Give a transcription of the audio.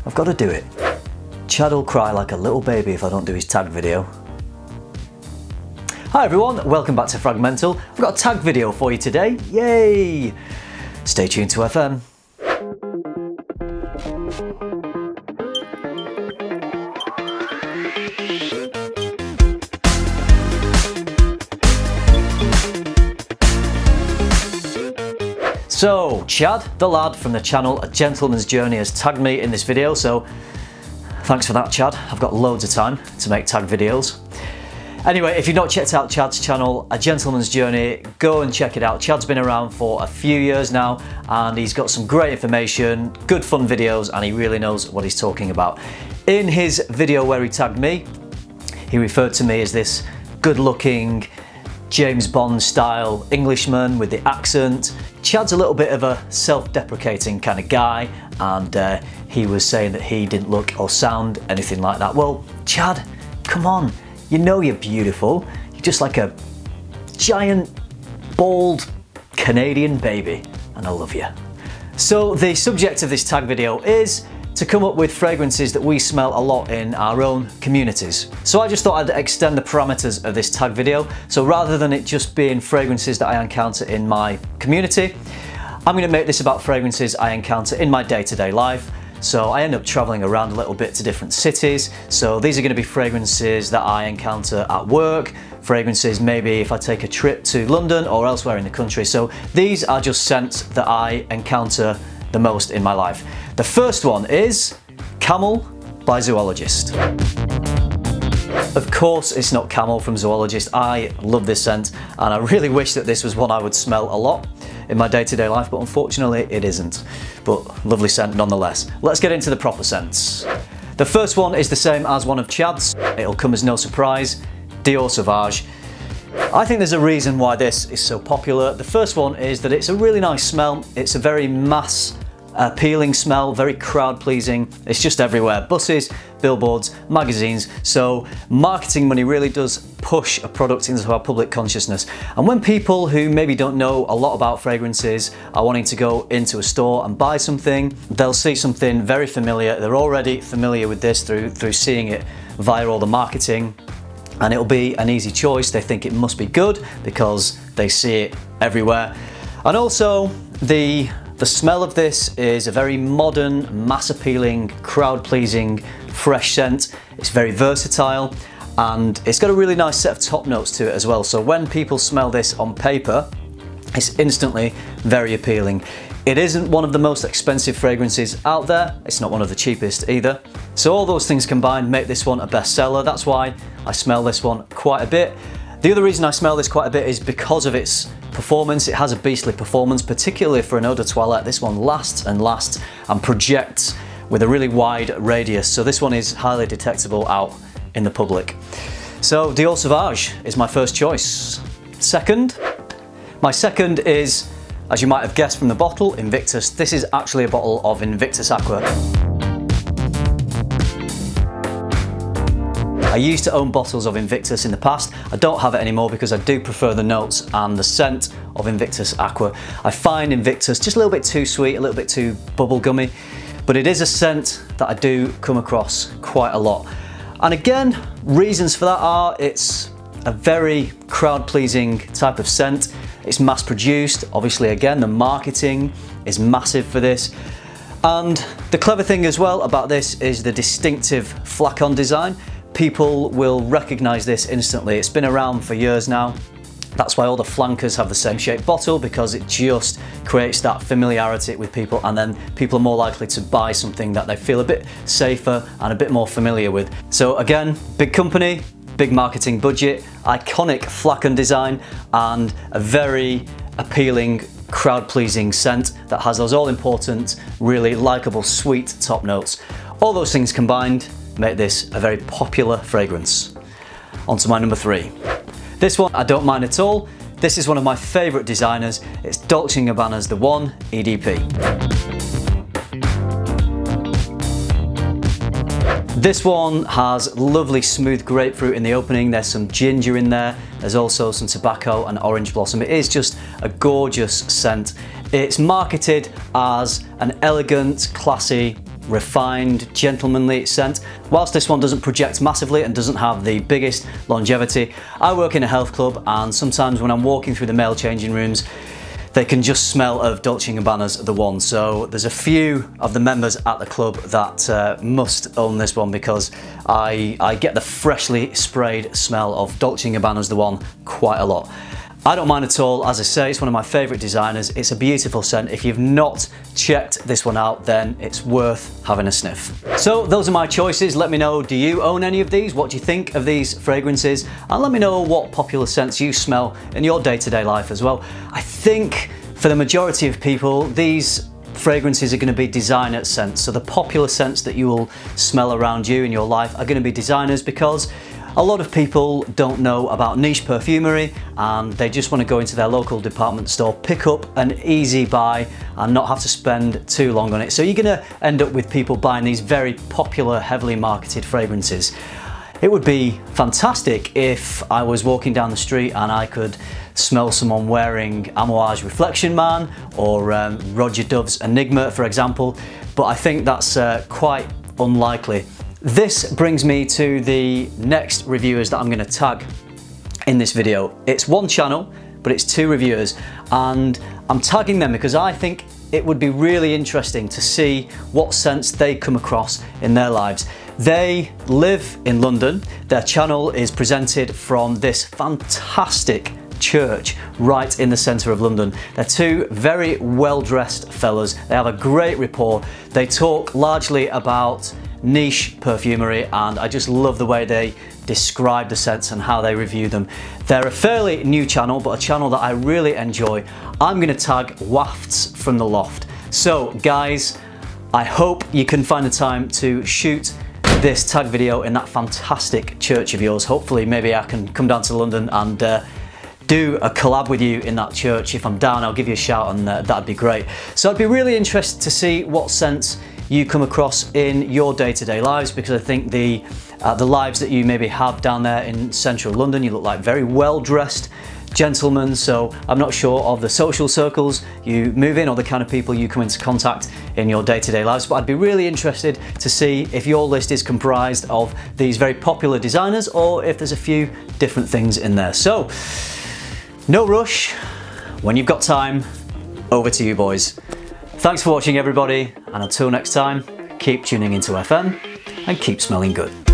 I've got to do it. Chad will cry like a little baby if I don't do his tag video. Hi everyone, welcome back to FRAG-MENTAL. I've got a tag video for you today, yay! Stay tuned to FM. So, Chad, the lad from the channel A Gentleman's Journey, has tagged me in this video, so thanks for that, Chad. I've got loads of time to make tag videos. Anyway, if you've not checked out Chad's channel, A Gentleman's Journey, go and check it out. Chad's been around for a few years now, and he's got some great information, good fun videos, and he really knows what he's talking about. In his video where he tagged me, he referred to me as this good-looking, James Bond style Englishman with the accent. Chad's a little bit of a self-deprecating kind of guy, and he was saying that he didn't look or sound anything like that. Well, Chad, come on, you know you're beautiful. You're just like a giant, bald Canadian baby, and I love you. So the subject of this tag video is to come up with fragrances that we smell a lot in our own communities. So I just thought I'd extend the parameters of this tag video. So rather than it just being fragrances that I encounter in my community, I'm gonna make this about fragrances I encounter in my day-to-day life. So I end up traveling around a little bit to different cities. So these are gonna be fragrances that I encounter at work, fragrances maybe if I take a trip to London or elsewhere in the country. So these are just scents that I encounter the most in my life. The first one is Camel by Zoologist. Of course it's not Camel from Zoologist. I love this scent and I really wish that this was one I would smell a lot in my day-to-day life, but unfortunately it isn't. But lovely scent nonetheless. Let's get into the proper scents. The first one is the same as one of Chad's. It'll come as no surprise, Dior Sauvage. I think there's a reason why this is so popular. The first one is that it's a really nice smell. It's a very mass appealing smell, very crowd pleasing. It's just everywhere, buses, billboards, magazines. So marketing money really does push a product into our public consciousness. And when people who maybe don't know a lot about fragrances are wanting to go into a store and buy something, they'll see something very familiar. They're already familiar with this through seeing it via all the marketing, and it'll be an easy choice. They think it must be good because they see it everywhere. And also the smell of this is a very modern, mass-appealing, crowd-pleasing, fresh scent. It's very versatile and it's got a really nice set of top notes to it as well. So when people smell this on paper, it's instantly very appealing. It isn't one of the most expensive fragrances out there. It's not one of the cheapest either. So all those things combined make this one a bestseller. That's why I smell this one quite a bit. The other reason I smell this quite a bit is because of its performance. It has a beastly performance, particularly for an eau de toilette. This one lasts and lasts and projects with a really wide radius. So this one is highly detectable out in the public. So Dior Sauvage is my first choice. My second is, as you might have guessed from the bottle, Invictus. This is actually a bottle of Invictus Aqua. I used to own bottles of Invictus in the past. I don't have it anymore because I do prefer the notes and the scent of Invictus Aqua. I find Invictus just a little bit too sweet, a little bit too bubblegummy, but it is a scent that I do come across quite a lot. And again, reasons for that are it's a very crowd-pleasing type of scent. It's mass-produced. Obviously, again, the marketing is massive for this. And the clever thing as well about this is the distinctive flacon design. People will recognize this instantly. It's been around for years now. That's why all the flankers have the same shaped bottle, because it just creates that familiarity with people, and then people are more likely to buy something that they feel a bit safer and a bit more familiar with. So again, big company, big marketing budget, iconic flacon design, and a very appealing, crowd-pleasing scent that has those all-important, really likable, sweet top notes. All those things combined make this a very popular fragrance. On to my number 3. This one I don't mind at all. This is one of my favourite designers. It's Dolce Gabbana's The One EDP. This one has lovely smooth grapefruit in the opening. There's some ginger in there. There's also some tobacco and orange blossom. It is just a gorgeous scent. It's marketed as an elegant, classy refined, gentlemanly scent. Whilst this one doesn't project massively and doesn't have the biggest longevity, I work in a health club, and sometimes when I'm walking through the male changing rooms, they can just smell of Dolce Gabbana's The One. So there's a few of the members at the club that must own this one, because I get the freshly sprayed smell of Dolce Gabbana's The One quite a lot. I don't mind at all. As I say, it's one of my favourite designers. It's a beautiful scent. If you've not checked this one out, then it's worth having a sniff. So those are my choices. Let me know, do you own any of these? What do you think of these fragrances? And let me know what popular scents you smell in your day-to-day life as well. I think for the majority of people, these fragrances are going to be designer scents. So the popular scents that you will smell around you in your life are going to be designers, because a lot of people don't know about niche perfumery and they just want to go into their local department store, pick up an easy buy and not have to spend too long on it. So you're going to end up with people buying these very popular, heavily marketed fragrances. It would be fantastic if I was walking down the street and I could smell someone wearing Amouage Reflection Man or Roger Dove's Enigma, for example, but I think that's quite unlikely. This brings me to the next reviewers that I'm going to tag in this video. It's one channel, but it's two reviewers, and I'm tagging them because I think it would be really interesting to see what scents they come across in their lives. They live in London. Their channel is presented from this fantastic church right in the centre of London. They're two very well-dressed fellas. They have a great rapport. They talk largely about niche perfumery, and I just love the way they describe the scents and how they review them. They're a fairly new channel, but a channel that I really enjoy. I'm going to tag Wafts from the Loft. So guys, I hope you can find the time to shoot this tag video in that fantastic church of yours. Hopefully maybe I can come down to London and do a collab with you in that church. If I'm down, I'll give you a shout, and that'd be great. So I'd be really interested to see what scents you come across in your day-to-day lives, because I think the lives that you maybe have down there in central London, you look like very well-dressed gentlemen, so I'm not sure of the social circles you move in or the kind of people you come into contact in your day-to-day lives, but I'd be really interested to see if your list is comprised of these very popular designers or if there's a few different things in there. So no rush. When you've got time, over to you boys. Thanks for watching everybody, and until next time, keep tuning into FM and keep smelling good.